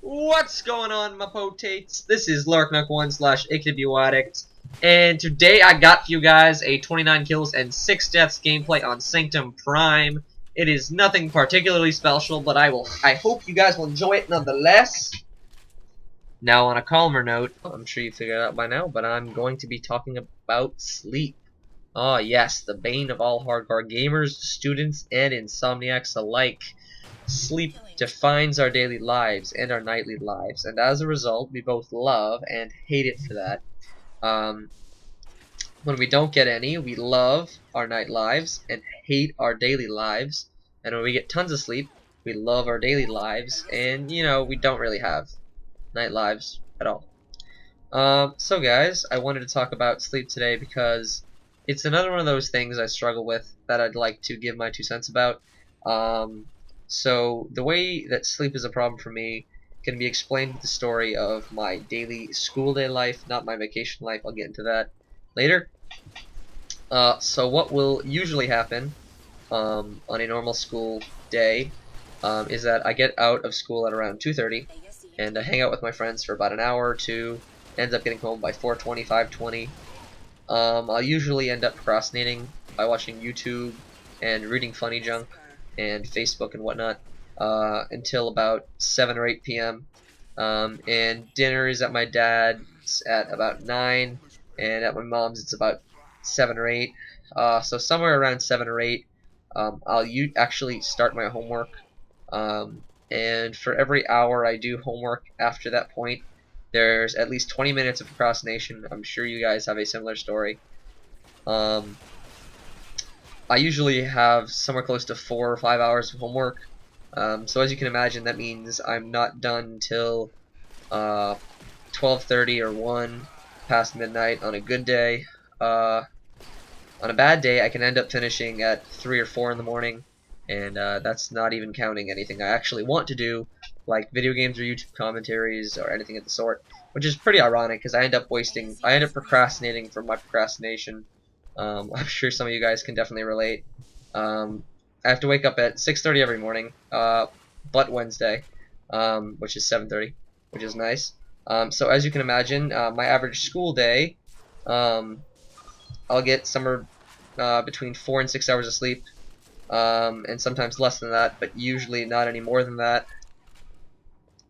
What's going on, my potates? This is Larknok1 slash Addict, and today I got for you guys a 29 kills and 6 deaths gameplay on Sanctum Prime. It is nothing particularly special, but I hope you guys will enjoy it nonetheless. Now, on a calmer note, I'm sure you figured it out by now, but I'm going to be talking about sleep. Oh yes, the bane of all hardcore gamers, students, and insomniacs alike. Sleep defines our daily lives and our nightly lives, and as a result, we both love and hate it for that. When we don't get any, we love our night lives and hate our daily lives, and when we get tons of sleep, we love our daily lives, and, you know, we don't really have night lives at all. So guys, I wanted to talk about sleep today because it's another one of those things I struggle with that I'd like to give my 2 cents about. So the way that sleep is a problem for me can be explained with the story of my daily school day life, not my vacation life. I'll get into that later. So what will usually happen on a normal school day is that I get out of school at around 2:30 and I hang out with my friends for about an hour or two, ends up getting home by 4:20, 5:20. I'll usually end up procrastinating by watching YouTube and reading funny junk and Facebook and whatnot until about 7 or 8 p.m. And dinner is at my dad's at about 9, and at my mom's it's about 7 or 8. So somewhere around 7 or 8, I'll actually start my homework. And for every hour I do homework after that point, there's at least 20 minutes of procrastination. I'm sure you guys have a similar story. I usually have somewhere close to 4 or 5 hours of homework. So as you can imagine, that means I'm not done until 12:30 or 1 past midnight on a good day. On a bad day, I can end up finishing at 3 or 4 in the morning, and that's not even counting anything I actually want to do, like video games or YouTube commentaries or anything of the sort, which is pretty ironic because I end up procrastinating for my procrastination. I'm sure some of you guys can definitely relate. I have to wake up at 6:30 every morning, but Wednesday, which is 7:30, which is nice. So as you can imagine, my average school day, I'll get somewhere between 4 and 6 hours of sleep, and sometimes less than that, but usually not any more than that.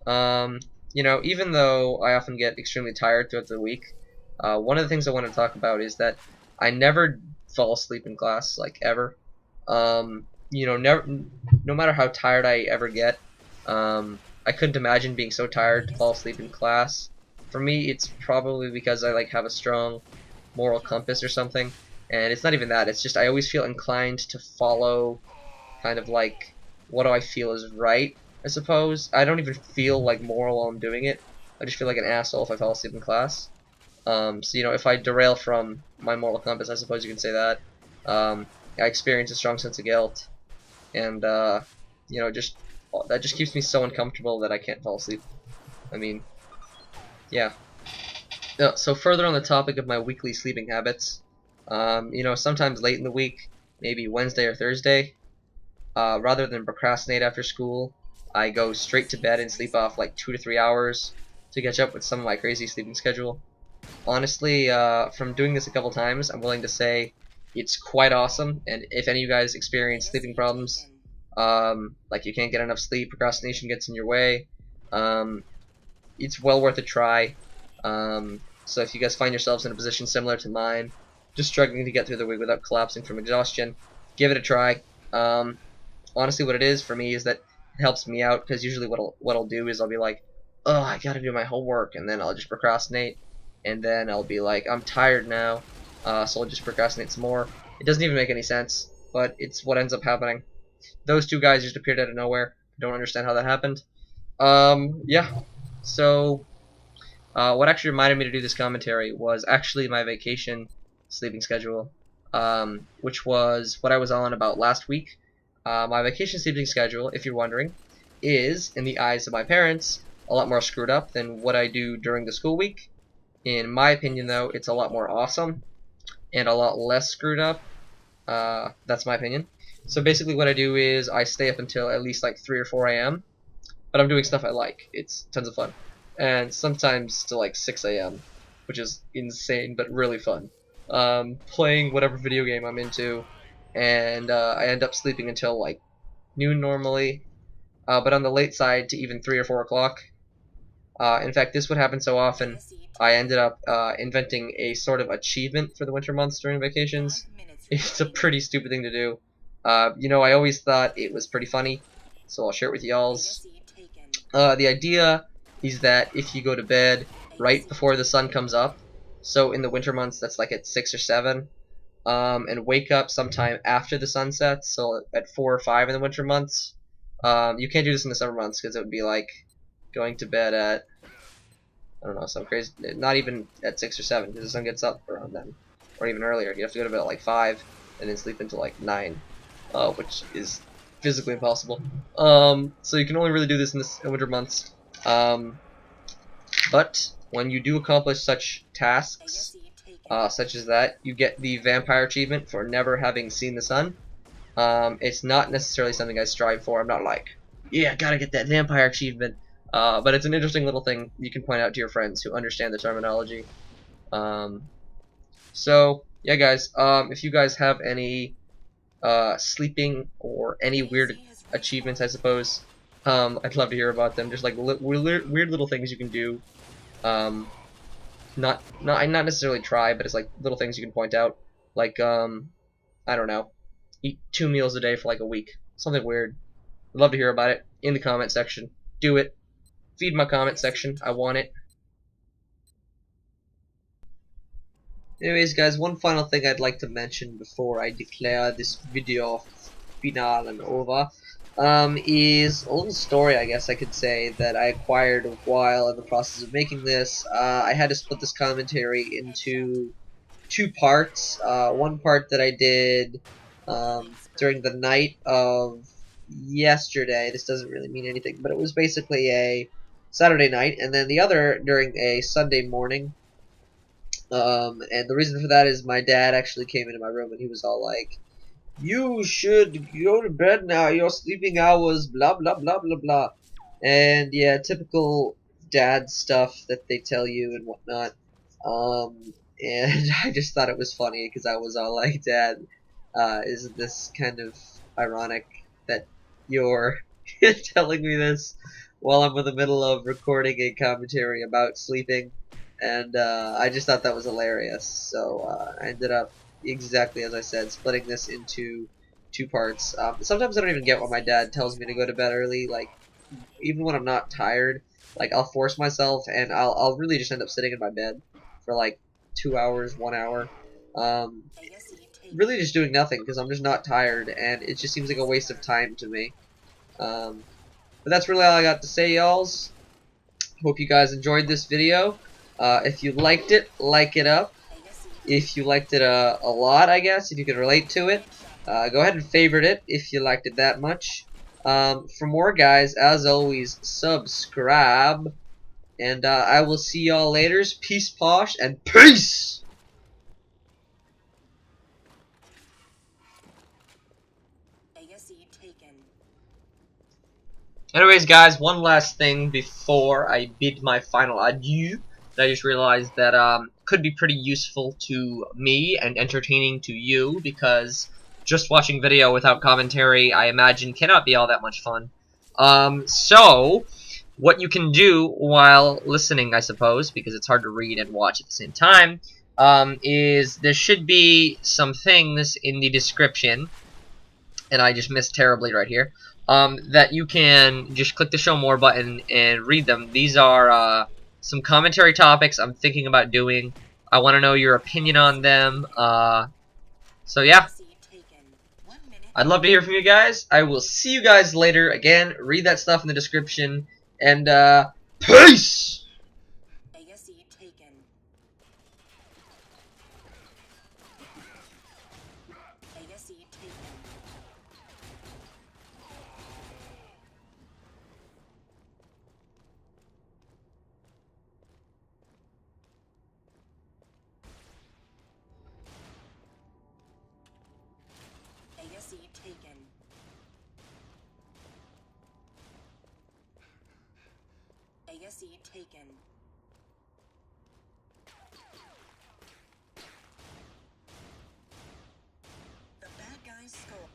You know, even though I often get extremely tired throughout the week, one of the things I want to talk about is that I never fall asleep in class, like ever. You know, no matter how tired I ever get, I couldn't imagine being so tired to fall asleep in class. For me, it's probably because I have a strong moral compass or something, and it's not even that. It's just I always feel inclined to follow kind of like what do I feel is right, I suppose. I don't even feel like moral while I'm doing it. I just feel like an asshole if I fall asleep in class. So, you know, if I derail from my moral compass, I suppose you can say that, I experience a strong sense of guilt, and, you know, that just keeps me so uncomfortable that I can't fall asleep. I mean, yeah. So further on the topic of my weekly sleeping habits, you know, sometimes late in the week, maybe Wednesday or Thursday, rather than procrastinate after school, I go straight to bed and sleep off like 2 to 3 hours to catch up with some of my crazy sleeping schedule. Honestly, from doing this a couple times, I'm willing to say it's quite awesome, and if any of you guys experience sleeping problems, like you can't get enough sleep, procrastination gets in your way, it's well worth a try. So if you guys find yourselves in a position similar to mine, just struggling to get through the week without collapsing from exhaustion, give it a try. Honestly, what it is for me is that it helps me out, because usually what I'll do is I'll be like, oh, I gotta do my homework, and then I'll just procrastinate. And then I'll be like, I'm tired now, so I'll just procrastinate some more. It doesn't even make any sense, but it's what ends up happening. Those two guys just appeared out of nowhere. I don't understand how that happened. Yeah. So, what actually reminded me to do this commentary was actually my vacation sleeping schedule, which was what I was on about last week. My vacation sleeping schedule, if you're wondering, is, in the eyes of my parents, a lot more screwed up than what I do during the school week. In my opinion, though, it's a lot more awesome and a lot less screwed up. That's my opinion. So basically what I do is I stay up until at least like 3 or 4 a.m. but I'm doing stuff I like. It's tons of fun, and sometimes to like 6 a.m., which is insane but really fun. Playing whatever video game I'm into, and I end up sleeping until like noon normally, but on the late side to even 3 or 4 o'clock. In fact, this would happen so often, I ended up inventing a sort of achievement for the winter months during vacations. It's a pretty stupid thing to do. You know, I always thought it was pretty funny, so I'll share it with y'alls. The idea is that if you go to bed right before the sun comes up, so in the winter months that's like at 6 or 7, and wake up sometime after the sun sets, so at 4 or 5 in the winter months. You can't do this in the summer months because it would be like going to bed at, I don't know, some crazy, not even at 6 or 7 because the sun gets up around then, or even earlier. You have to go to bed at like 5 and then sleep until like 9, which is physically impossible. So you can only really do this in the winter months. But when you do accomplish such tasks, such as that, you get the vampire achievement for never having seen the sun. It's not necessarily something I strive for. I'm not like, yeah, gotta get that vampire achievement. But it's an interesting little thing you can point out to your friends who understand the terminology. So yeah, guys. If you guys have any sleeping or any weird achievements, I suppose, I'd love to hear about them. Just like weird little things you can do. Not necessarily try, but it's like little things you can point out. Like I don't know, eat 2 meals a day for like a week. Something weird. I'd love to hear about it in the comment section. Do it. Feed my comment section. I want it. Anyways, guys, one final thing I'd like to mention before I declare this video final and over, is a little story, I guess I could say, that I acquired while in the process of making this. I had to split this commentary into 2 parts. One part that I did during the night of yesterday. This doesn't really mean anything, but it was basically a Saturday night, and then the other during a Sunday morning. And the reason for that is my dad actually came into my room and he was all like, "You should go to bed now. Your sleeping hours, blah blah blah blah blah." And yeah, typical dad stuff that they tell you and whatnot. And I just thought it was funny because I was all like, "Dad, isn't this kind of ironic that you're telling me this while I'm in the middle of recording a commentary about sleeping?" And I just thought that was hilarious. So I ended up, exactly as I said, splitting this into 2 parts. Sometimes I don't even get why my dad tells me to go to bed early. Like, even when I'm not tired, like I'll force myself and I'll really just end up sitting in my bed for like 2 hours, 1 hour. Really just doing nothing because I'm just not tired and it just seems like a waste of time to me. But that's really all I got to say, y'alls. Hope you guys enjoyed this video. If you liked it, like it up. If you liked it a lot, I guess, if you could relate to it, go ahead and favorite it if you liked it that much. For more, guys, as always, subscribe. And I will see y'all later. Peace, posh, and peace! Anyways, guys, one last thing before I bid my final adieu. I just realized that could be pretty useful to me and entertaining to you, because just watching video without commentary, I imagine, cannot be all that much fun. So what you can do while listening, I suppose, because it's hard to read and watch at the same time, is there should be some things in the description, and I just missed terribly right here, that you can just click the show more button and read them. These are some commentary topics I'm thinking about doing. I want to know your opinion on them. So yeah, I'd love to hear from you guys. I will see you guys later. Again, read that stuff in the description, and peace! ASE taken. The bad guys score.